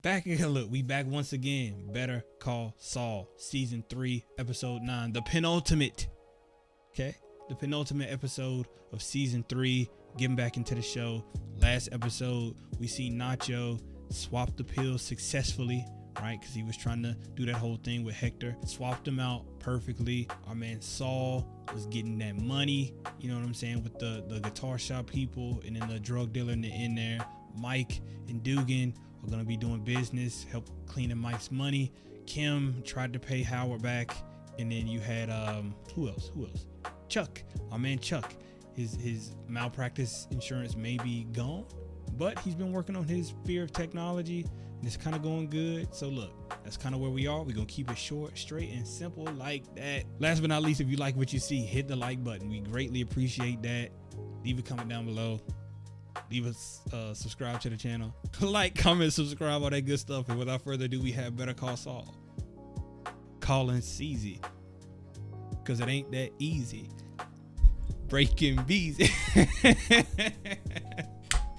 Back again, look, we back once again. Better Call Saul, season 3, episode 9, the penultimate. Okay, the penultimate episode of season 3. Getting back into the show. Last episode, we see Nacho swap the pills successfully, right? Because he was trying to do that whole thing with Hector. Swapped them out perfectly. Our man Saul was getting that money, you know what I'm saying, with the guitar shop people, and then the drug dealer in there. Mike and Dugan are gonna be doing business, help cleaning Mike's money. Kim tried to pay Howard back, and then you had who else? Chuck, our man Chuck. His malpractice insurance may be gone, but he's been working on his fear of technology, and it's kind of going good. So look, that's kind of where we are. We're gonna keep it short, straight, and simple like that. Last but not least, if you like what you see, hit the like button. We greatly appreciate that. Leave a comment down below. Leave us subscribe to the channel. Like, comment, subscribe, all that good stuff. And without further ado, we have Better Call Saul. Calling Ceasy, because it ain't that easy. Breaking Beezy.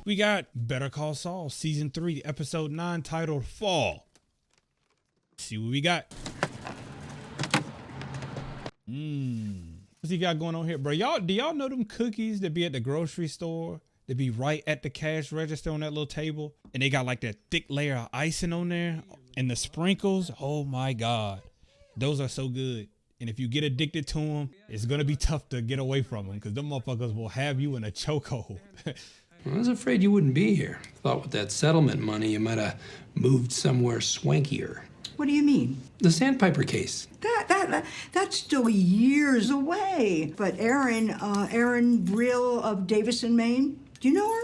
We got Better Call Saul, season 3, episode 9, titled Fall. Let's see what we got. What's he got going on here, bro? Do y'all know them cookies that be at the grocery store? They be right at the cash register on that little table, and they got like that thick layer of icing on there, and the sprinkles. Oh my God, those are so good. And if you get addicted to them, it's gonna be tough to get away from them, because them motherfuckers will have you in a chokehold. I was afraid you wouldn't be here. Thought with that settlement money, you might have moved somewhere swankier. What do you mean? The Sandpiper case. That's still years away. But Erin Brill of Davison, Maine. Do you know her?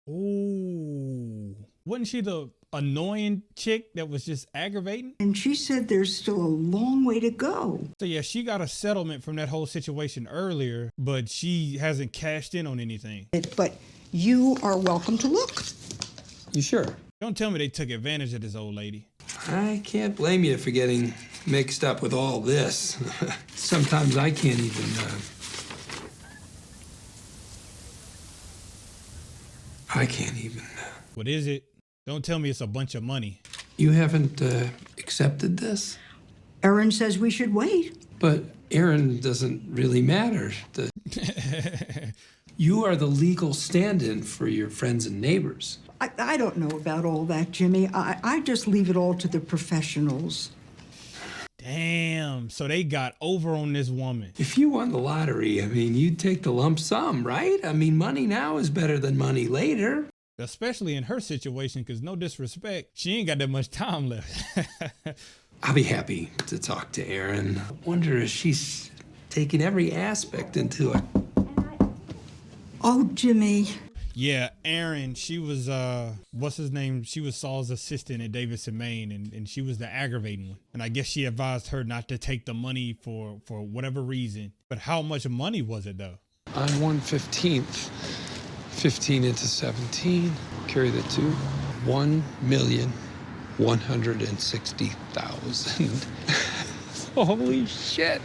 Oh, wasn't she the annoying chick that was just aggravating? And she said there's still a long way to go. So yeah, she got a settlement from that whole situation earlier, but she hasn't cashed in on anything. But you are welcome to look. You sure? Don't tell me they took advantage of this old lady. I can't blame you for getting mixed up with all this. Sometimes I can't even, What is it? Don't tell me it's a bunch of money. You haven't, accepted this? Erin says we should wait. But Erin doesn't really matter. You are the legal stand-in for your friends and neighbors. I don't know about all that, Jimmy. I just leave it all to the professionals. Damn, so they got over on this woman. If you won the lottery, I mean, you'd take the lump sum, right? I mean, money now is better than money later. Especially in her situation, because no disrespect, she ain't got that much time left. I'll be happy to talk to Erin. I wonder if she's taking every aspect into it. Oh, Jimmy. Yeah, Erin, she was, what's his name? She was Saul's assistant at Davison, Maine, and she was the aggravating one. And I guess she advised her not to take the money for whatever reason. But how much money was it, though? On 1/15th, 15 into 17, carry the 2, 1,160,000. Holy shit.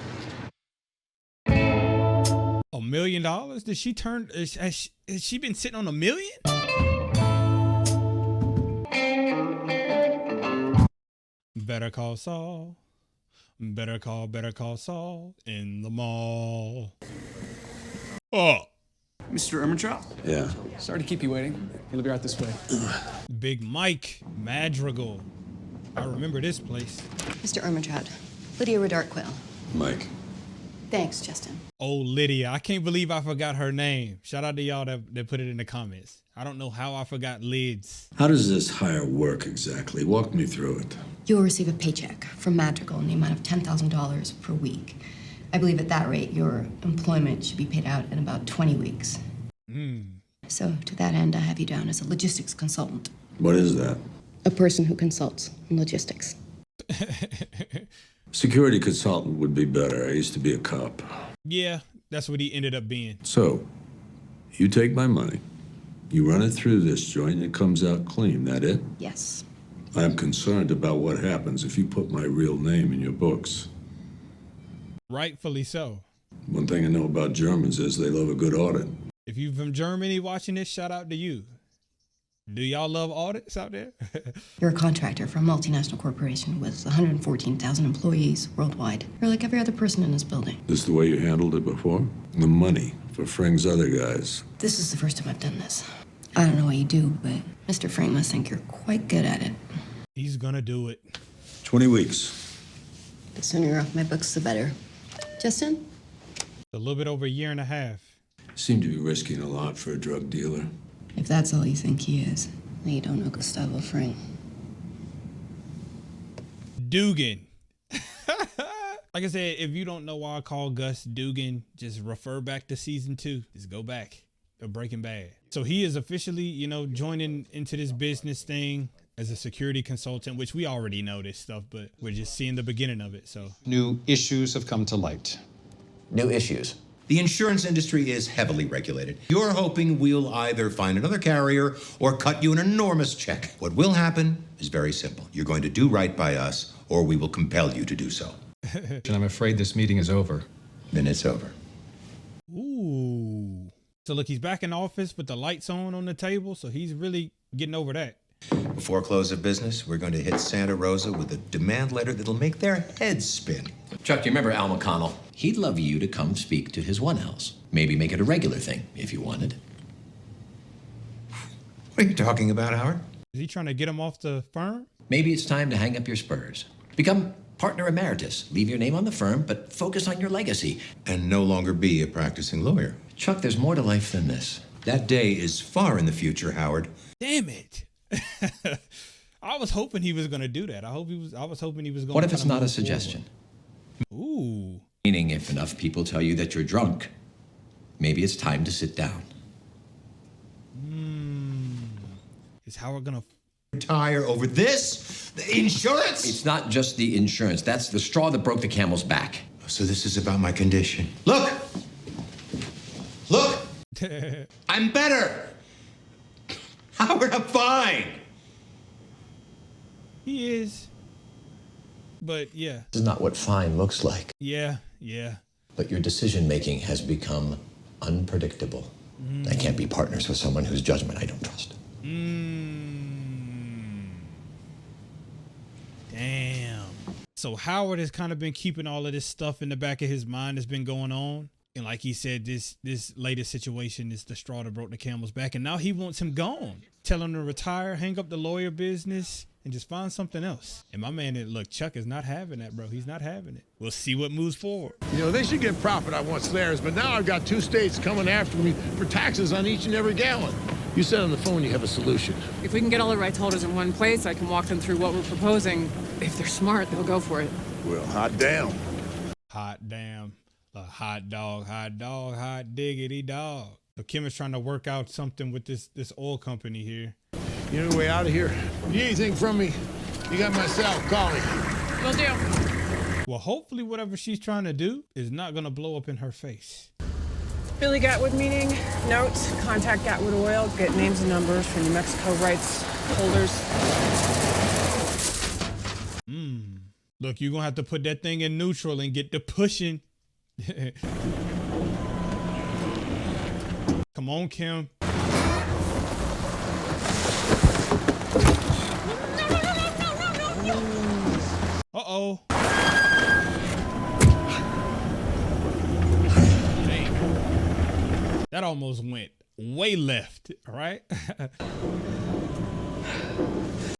$1 million? Did she turn, has she been sitting on $1 million? Better call Saul. Better call Saul in the mall. Oh. Mr. Ermentrout? Yeah. Sorry to keep you waiting. You'll be right this way. Big Mike Madrigal. I remember this place. Mr. Ermentrout, Lydia Redartquill. Mike. Thanks, Justin. Oh, Lydia. I can't believe I forgot her name. Shout out to y'all that put it in the comments. I don't know how I forgot Lids. How does this hire work exactly? Walk me through it. You'll receive a paycheck from Madrigal in the amount of $10,000 per week. I believe at that rate, your employment should be paid out in about 20 weeks. So to that end, I have you down as a logistics consultant. What is that? A person who consults in logistics. Security consultant would be better. I used to be a cop. Yeah, that's what he ended up being. So, you take my money, you run it through this joint, and it comes out clean. That it? Yes. I'm concerned about what happens if you put my real name in your books. Rightfully so. One thing I know about Germans is they love a good audit. If you're from Germany watching this, shout out to you. Do y'all love audits out there? You're a contractor for a multinational corporation with 114,000 employees worldwide. You're like every other person in this building. This is the way you handled it before? The money for Frank's other guys. This is the first time I've done this. I don't know what you do, but Mr. Frank must think you're quite good at it. He's gonna do it. 20 weeks. The sooner you're off my books, the better. Justin? A little bit over a year and a half. Seem to be risking a lot for a drug dealer. If that's all you think he is, then you don't know Gustavo Frank. Dugan. Like I said, if you don't know why I call Gus Dugan, just refer back to season 2. Just go back to Breaking Bad. So he is officially, you know, joining into this business thing as a security consultant, which we already know this stuff, but we're just seeing the beginning of it. So New issues have come to light. New issues. The insurance industry is heavily regulated. You're hoping we'll either find another carrier or cut you an enormous check. What will happen is very simple. You're going to do right by us, or we will compel you to do so. And I'm afraid this meeting is over. Then it's over. ooh. So look, he's back in office with the lights on the table, so he's really getting over that. Before close of business, we're going to hit Santa Rosa with a demand letter that'll make their heads spin. Chuck, do you remember Al McConnell? He'd love you to come speak to his one house. Maybe make it a regular thing, if you wanted. What are you talking about, Howard? Is he trying to get him off the firm? Maybe it's time to hang up your spurs. Become partner emeritus. Leave your name on the firm, but focus on your legacy. And no longer be a practicing lawyer. Chuck, there's more to life than this. That day is far in the future, Howard. Damn it. I was hoping he was gonna do that. I was hoping he was gonna. What if it's not a suggestion? Ooh. Meaning if enough people tell you that you're drunk, maybe it's time to sit down. Is Howard gonna Retire over this? The insurance? It's not just the insurance. That's the straw that broke the camel's back. So this is about my condition. Look! Look! I'm better! Howard, I'm fine! He is. But yeah. This is not what fine looks like. Yeah. But your decision-making has become unpredictable. I can't be partners with someone whose judgment I don't trust. Damn. So Howard has kind of been keeping all of this stuff in the back of his mind that's been going on. And like he said, this latest situation is the straw that broke the camel's back. And now he wants him gone. Tell him to retire, hang up the lawyer business, and just find something else. And my man, look, Chuck is not having that, bro. He's not having it. We'll see what moves forward. You know, they should get profit on what's theirs, but now I've got 2 states coming after me for taxes on each and every gallon. You said on the phone you have a solution. If we can get all the rights holders in one place, I can walk them through what we're proposing. If they're smart, they'll go for it. Well, hot damn. Hot damn. Hot dog, hot diggity dog. So Kim is trying to work out something with this oil company here. You know the way out of here? If you need anything from me, you got my cell. Call me. Will do. Well, hopefully whatever she's trying to do is not going to blow up in her face. Billy Gatwood meeting. Notes. Contact Gatwood Oil. Get names and numbers from New Mexico rights holders. Look, you're going to have to put that thing in neutral and get to pushing. Come on, Kim. Uh-oh. That almost went way left, all right?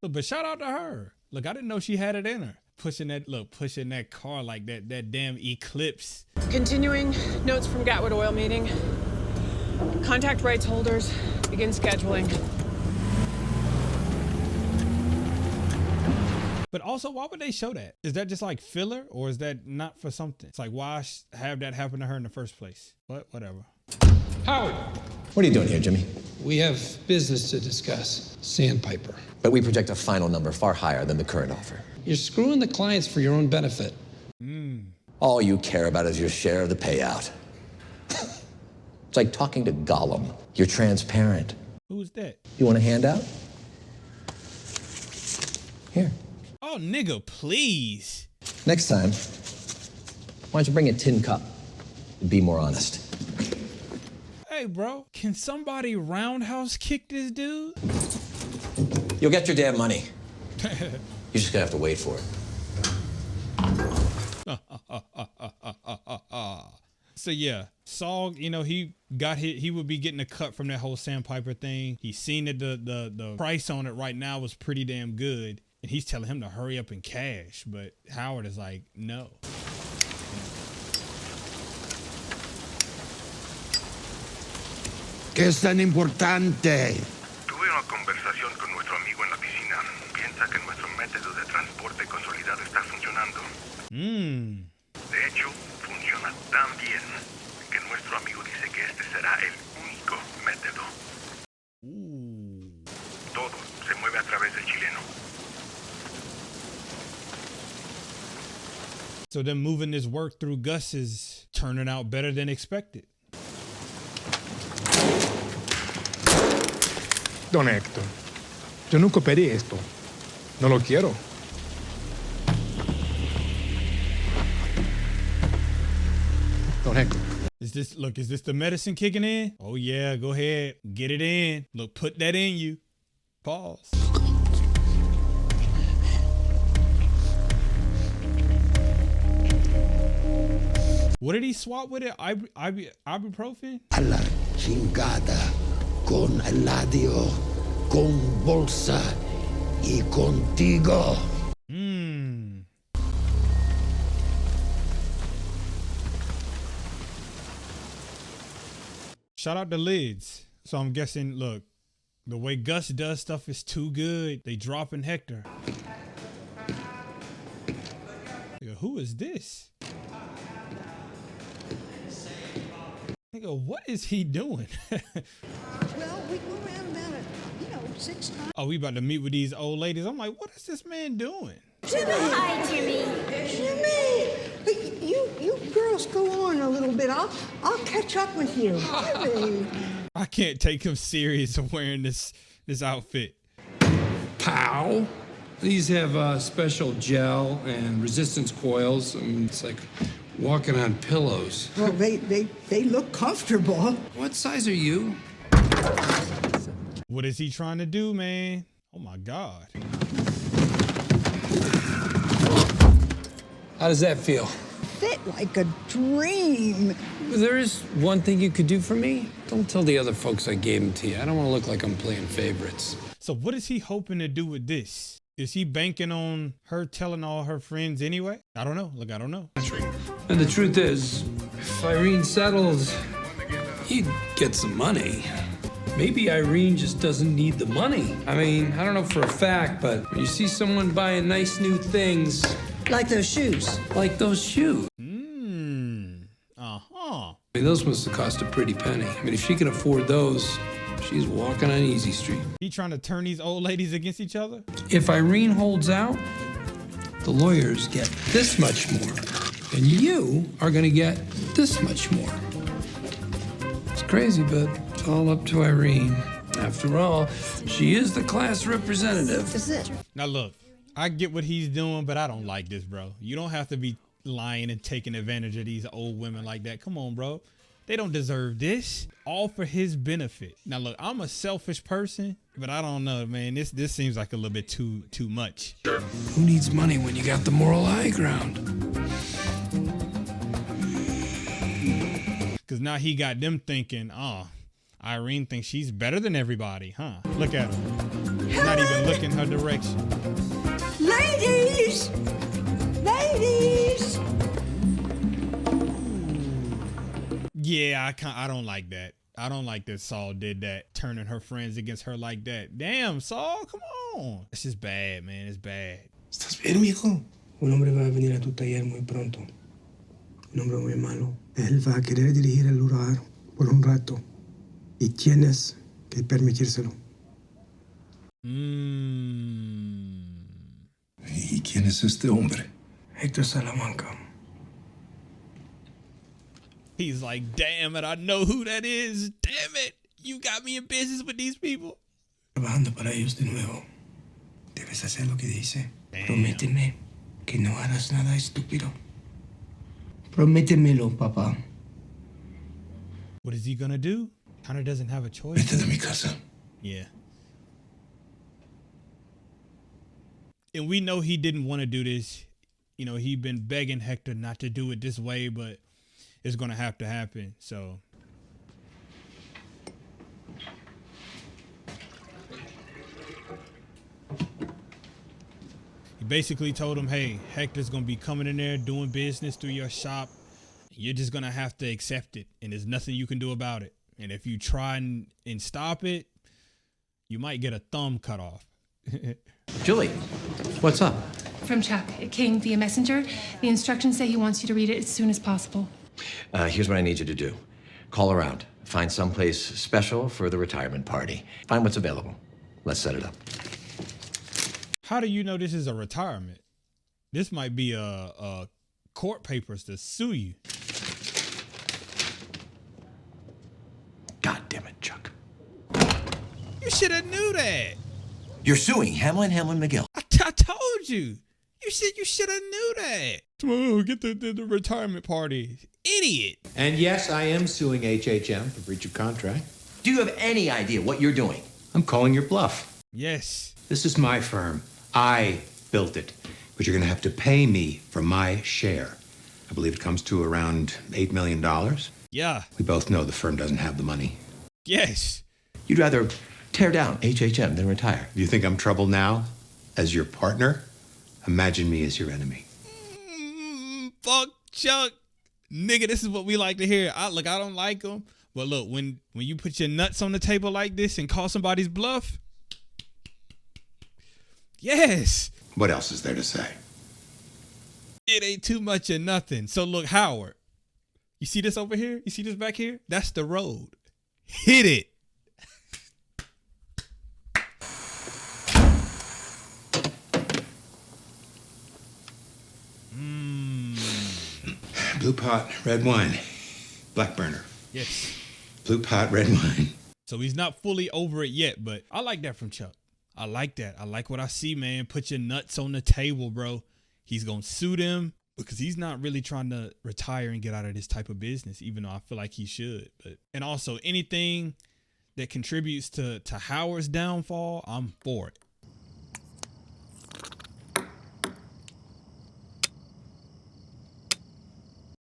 But shout out to her. Look, I didn't know she had it in her. Pushing that car like that damn Eclipse. Continuing. Notes from Gatwood Oil meeting. Contact rights holders. Begin scheduling. But also, why would they show that? Is that just like filler, or is that not for something? It's like, why have that happen to her in the first place? But whatever. Howard, What are you doing here, Jimmy? we have business to discuss. Sandpiper. But we project a final number far higher than the current offer. You're screwing the clients for your own benefit. All you care about is your share of the payout. It's like talking to Gollum. You're transparent. Who's that? You want a handout? Here. Oh, nigga, please. Next time, why don't you bring a tin cup and be more honest? Hey, bro, can somebody roundhouse kick this dude? You'll get your damn money. You're just gonna have to wait for it. So yeah, Saul, you know, he would be getting a cut from that whole Sandpiper thing. He's seen that the price on it right now was pretty damn good, and he's telling him to hurry up and cash. But Howard is like, no. ¿Qué es tan importante? Tuve una conversación con nuestro amigo en la piscina. Piensa que nuestro método de transporte consolidado está funcionando. De hecho, funciona tan bien que nuestro amigo dice que este será el único método. Todo se mueve a través del chileno. So them moving this work through Gus is turning out better than expected. Don Héctor, yo nunca pedí esto. No lo quiero. Don Héctor. Is this the medicine kicking in? Oh yeah, go ahead. Get it in. Look, put that in you. Pause. What did he swap with it? Ibuprofen? A la chingada. Con Eladio, con Bolsa y contigo. Shout out to Lids. So I'm guessing, look, the way Gus does stuff is too good. They dropping Hector. Nigga, who is this? Nigga, what is he doing? Well, we go around about, 6 times. Oh, we about to meet with these old ladies. I'm like, what is this man doing? Jimmy! Hi, Jimmy. Jimmy! You girls go on a little bit. I'll catch up with you. Jimmy! I can't take him serious of wearing this outfit. Pow! These have special gel and resistance coils. I mean, it's like walking on pillows. Well, they look comfortable. What size are you? What is he trying to do, man? Oh my God. How does that feel? Fit like a dream. There is one thing you could do for me. Don't tell the other folks I gave them to you. I don't want to look like I'm playing favorites. So what is he hoping to do with this? Is he banking on her telling all her friends anyway? I don't know. Look, I don't know. And the truth is, if Irene settles, he'd get some money. Maybe Irene just doesn't need the money. I mean, I don't know for a fact, but when you see someone buying nice new things... Like those shoes. Like those shoes. Uh-huh. I mean, those must have cost a pretty penny. I mean, if she can afford those, she's walking on Easy Street. He trying to turn these old ladies against each other? If Irene holds out, the lawyers get this much more. And you are gonna get this much more. It's crazy, but it's all up to Irene. After all, she is the class representative. This is it. Now look, I get what he's doing, but I don't like this, bro. You don't have to be lying and taking advantage of these old women like that. Come on, bro. They don't deserve this. All for his benefit. Now look, I'm a selfish person, but I don't know, man. This seems like a little bit too much. Who needs money when you got the moral high ground? Because now he got them thinking, oh, Irene thinks she's better than everybody, huh? Look at her. He's not even looking her direction. Ladies! Ladies! Yeah, I don't like that. I don't like that Saul did that, turning her friends against her like that. Damn, Saul, come on. It's just bad, man. It's bad. ¿Estás bien, mijo? Un hombre va a venir a tu taller muy pronto. Un hombre muy malo. Él va a querer dirigir el lugar por un rato. Y tienes que permitírselo. ¿Y quién es este hombre? Héctor Salamanca. He's like, damn it, I know who that is. Damn it. You got me in business with these people. Trabajando para ellos de nuevo. Debes hacer lo que dice. Damn. Prométeme que no harás nada estúpido. Prométemelo, papá. What is he gonna do? Connor doesn't have a choice. Vete de mi casa. Yeah. And we know he didn't want to do this. You know, he'd been begging Hector not to do it this way, but it's going to have to happen. So he basically told him, hey, Hector's going to be coming in there doing business through your shop. You're just going to have to accept it, and there's nothing you can do about it. And if you try and stop it, you might get a thumb cut off. Julie, what's up? From Chuck. It came via messenger. The instructions say he wants you to read it as soon as possible. Here's what I need you to do. Call around. Find someplace special for the retirement party. Find what's available. Let's set it up. How do you know this is a retirement? This might be a court papers to sue you. God damn it, Chuck. You should have knew that. You're suing Hamlin McGill. I told you. You should have knew that. Oh, get the retirement party. Idiot. And yes, I am suing HHM for breach of contract. Do you have any idea what you're doing? I'm calling your bluff. Yes. This is my firm. I built it. But you're going to have to pay me for my share. I believe it comes to around $8 million. Yeah. We both know the firm doesn't have the money. Yes. You'd rather tear down HHM than retire. You think I'm trouble now? As your partner? Imagine me as your enemy. Fuck Chuck. Nigga, this is what we like to hear. I don't like him. But look, when you put your nuts on the table like this and call somebody's bluff. Yes. What else is there to say? It ain't too much of nothing. So look, Howard, you see this over here? You see this back here? That's the road. Hit it. Blue pot, red wine. Black burner. Yes. Blue pot, red wine. So he's not fully over it yet, but I like that from Chuck. I like that. I like what I see, man. Put your nuts on the table, bro. He's going to sue them because he's not really trying to retire and get out of this type of business, even though I feel like he should. And also anything that contributes to Howard's downfall, I'm for it.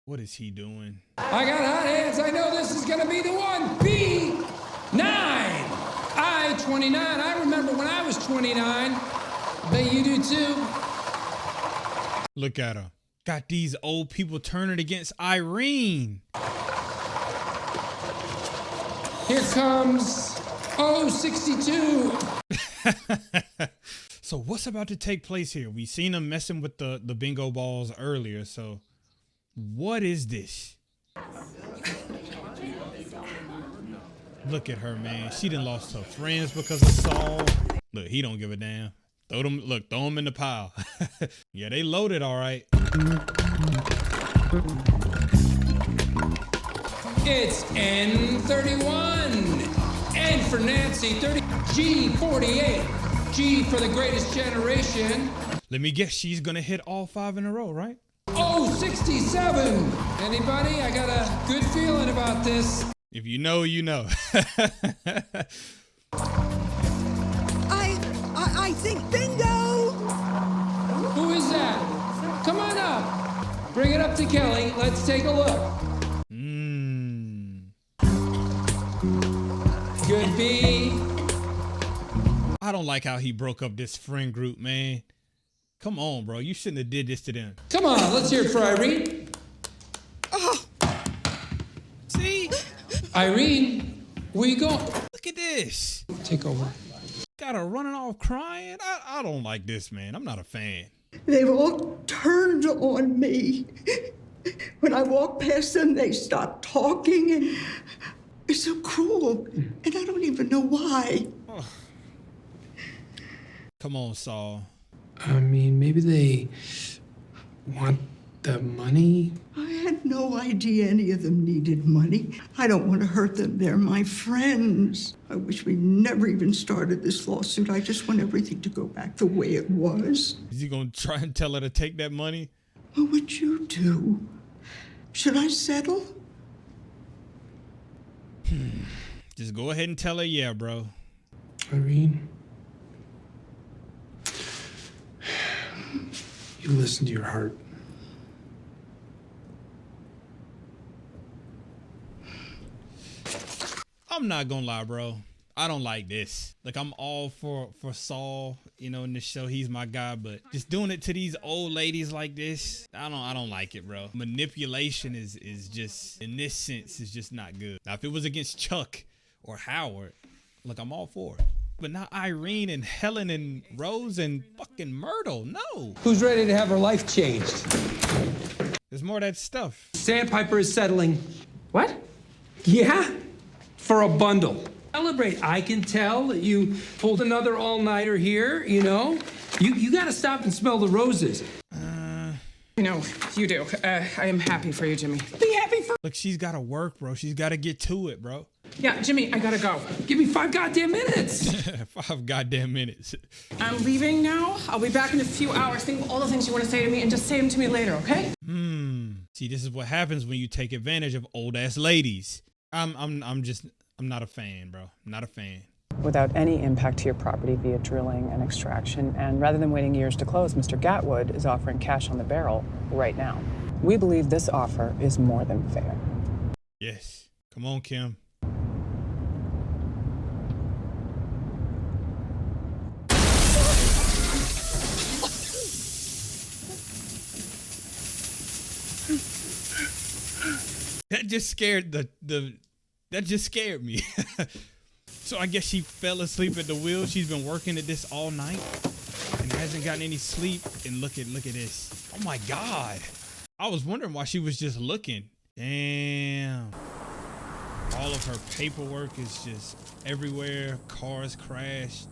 What is he doing? I got hot hands. I know this is going to be the one. B9. I-29. I remember when I was 29. Bet you do too. Look at her. Got these old people turning against Irene. Here comes 062. So what's about to take place here? We seen him messing with the bingo balls earlier. So what is this? Look at her, man. She done lost her friends because of Saul. Look, he don't give a damn. Throw them in the pile. Yeah, they loaded all right. It's N31. N for Nancy, 30. G48. G for the greatest generation. Let me guess, she's gonna hit all 5 in a row, right? Oh, 67. Anybody? I got a good feeling about this. If you know, you know. I think bingo. Who is that? Come on up. Bring it up to Kelly. Let's take a look. Good B. I don't like how he broke up this friend group, man. Come on, bro. You shouldn't have did this to them. Come on, let's hear it for Irene. Oh. See? Irene, where you going? Look at this. Take over. Got her running off crying. I don't like this, man. I'm not a fan. They've all turned on me. When I walk past them, they stop talking, and it's so cruel. And I don't even know why. Oh. Come on, Saul. I mean, maybe they want the money. I had no idea any of them needed money. I don't want to hurt them. They're my friends. I wish we never even started this lawsuit. I just want everything to go back the way it was. Is he going to try and tell her to take that money? What would you do? Should I settle? Just go ahead and tell her, yeah, bro. Irene, You listen to your heart. I'm not gonna lie, bro. I don't like this. Like, I'm all for Saul, you know, in the show. He's my guy, but just doing it to these old ladies like this, I don't like it, bro. Manipulation is just, in this sense, is just not good. Now, if it was against Chuck or Howard, look, I'm all for it. But not Irene and Helen and Rose and fucking Myrtle. No. Who's ready to have her life changed? There's more of that stuff. Sandpiper is settling. What? Yeah, for a bundle. Celebrate. I can tell that you pulled another all-nighter here, you know? You gotta stop and smell the roses. You know, you do. I am happy for you, Jimmy. Be happy for... Look, she's gotta work, bro. She's gotta get to it, bro. Yeah, Jimmy, I gotta go. Give me 5 goddamn minutes. 5 goddamn minutes. I'm leaving now. I'll be back in a few hours. Think of all the things you want to say to me and just say them to me later, okay? See, this is what happens when you take advantage of old ass ladies. I'm not a fan, bro. Not a fan. Without any impact to your property via drilling and extraction, and rather than waiting years to close, Mr. Gatwood is offering cash on the barrel right now. We believe this offer is more than fair. Yes. Come on, Kim. That just scared that just scared me. So I guess she fell asleep at the wheel. She's been working at this all night and hasn't gotten any sleep. And look at this. Oh my God. I was wondering why she was just looking. Damn. All of her paperwork is just everywhere. Cars crashed.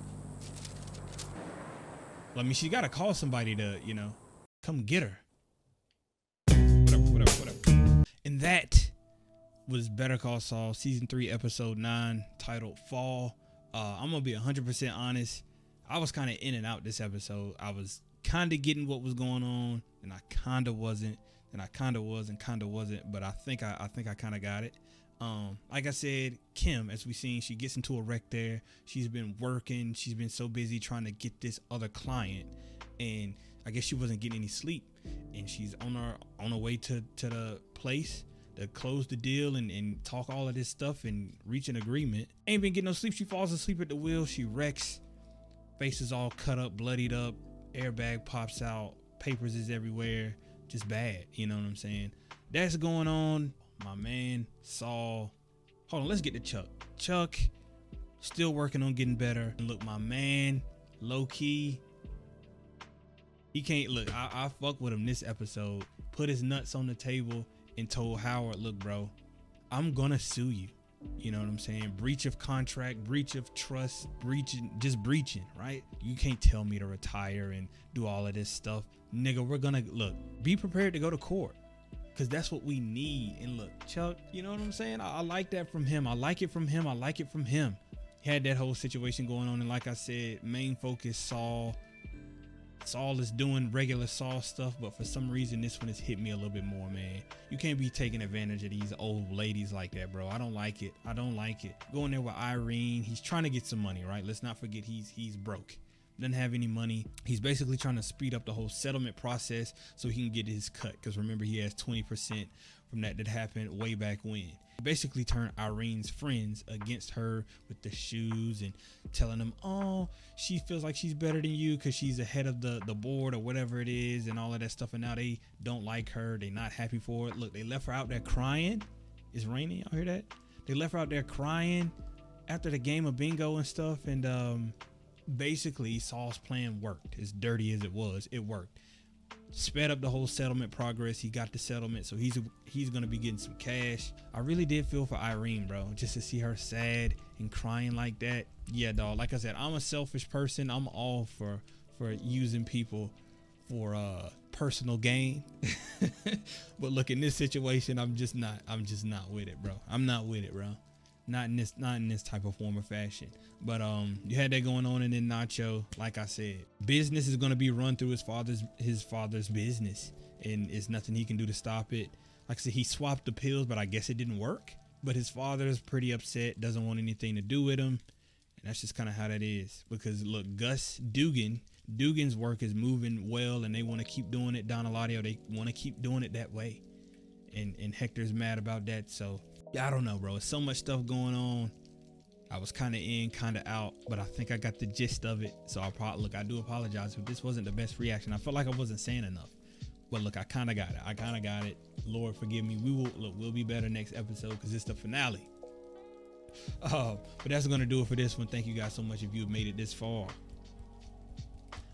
I mean, she got to call somebody to, you know, come get her. Whatever. And that was Better Call Saul season 3 episode 9 titled Fall. I'm gonna be 100% honest. I was kind of in and out this episode. I was kind of getting what was going on, and I kind of wasn't, and I kind of was and kind of wasn't. But I think I kind of got it. Like I said, Kim, as we seen, she gets into a wreck there. She's been working. She's been so busy trying to get this other client, and I guess she wasn't getting any sleep. And she's on her way to the place to close the deal and talk all of this stuff and reach an agreement. Ain't been getting no sleep. She falls asleep at the wheel. She wrecks. Face is all cut up, bloodied up. Airbag pops out. Papers is everywhere. Just bad. You know what I'm saying? That's going on. My man, Saul. Hold on, let's get to Chuck. Chuck, still working on getting better. And look, my man, low key, he can't look. I fuck with him this episode. Put his nuts on the table and told Howard, look, bro, I'm gonna sue you. You know what I'm saying? Breach of contract, breach of trust, breaching, right? You can't tell me to retire and do all of this stuff. Nigga, we're gonna, look, be prepared to go to court. Cause that's what we need. And look, Chuck, you know what I'm saying? I like that from him. I like it from him. He had that whole situation going on. And like I said, main focus, Saul is doing regular Saul stuff, but for some reason this one has hit me a little bit more, man. You can't be taking advantage of these old ladies like that, bro. I don't like it. Going there with Irene, he's trying to get some money, right? Let's not forget he's broke. Doesn't have any money. He's basically trying to speed up the whole settlement process so he can get his cut, because remember, he has 20% from that happened way back when. He basically turned Irene's friends against her with the shoes and telling them, oh, she feels like she's better than you because she's ahead of the board or whatever it is and all of that stuff. And now they don't like her. They're not happy for it. Look, they left her out there crying. It's raining. Y'all hear that? They left her out there crying after the game of bingo and stuff. And basically Saul's plan worked. As dirty as it was, it worked. Sped up the whole settlement progress. He got the settlement, so he's gonna be getting some cash. I really did feel for Irene, bro, just to see her sad and crying like that. Yeah, dog, like I said, I'm a selfish person. I'm all for using people for personal gain. But look, in this situation, I'm just not with it, bro. I'm not with it, bro. Not in this type of form or fashion. But you had that going on, and then Nacho, like I said, business is gonna be run through his father's business, and it's nothing he can do to stop it. Like I said, he swapped the pills, but I guess it didn't work. But his father is pretty upset, doesn't want anything to do with him, and that's just kind of how that is. Because look, Gus Dugan Dugan's work is moving well, and they want to keep doing it. Don Eladio, they want to keep doing it that way, and Hector's mad about that. So yeah, I don't know, bro. It's so much stuff going on. I was kind of in, kind of out, but I think I got the gist of it. So I do apologize if this wasn't the best reaction. I felt like I wasn't saying enough, but look, I kind of got it. Lord forgive me. We'll be better next episode because it's the finale. But that's gonna do it for this one. Thank you guys so much if you've made it this far.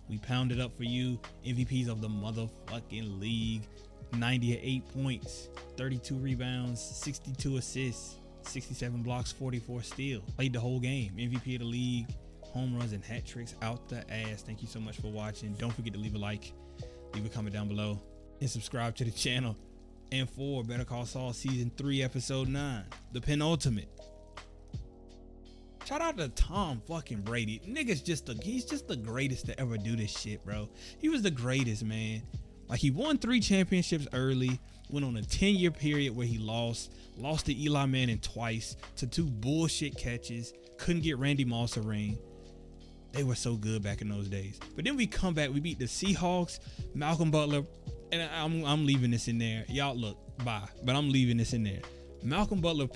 We pounded up for you, MVPs of the motherfucking league. 98 points, 32 rebounds, 62 assists, 67 blocks, 44 steals. Played the whole game. MVP of the league, home runs and hat tricks out the ass. Thank you so much for watching. Don't forget to leave a like, leave a comment down below, and subscribe to the channel. And for Better Call Saul Season 3, Episode 9, the penultimate. Shout out to Tom fucking Brady. Nigga's he's just the greatest to ever do this shit, bro. He was the greatest, man. Like, he won 3 championships early, went on a 10-year period where he lost to Eli Manning twice, to 2 bullshit catches, couldn't get Randy Moss a ring. They were so good back in those days. But then we come back, we beat the Seahawks, Malcolm Butler, and I'm leaving this in there. Y'all look, bye, but I'm leaving this in there. Malcolm Butler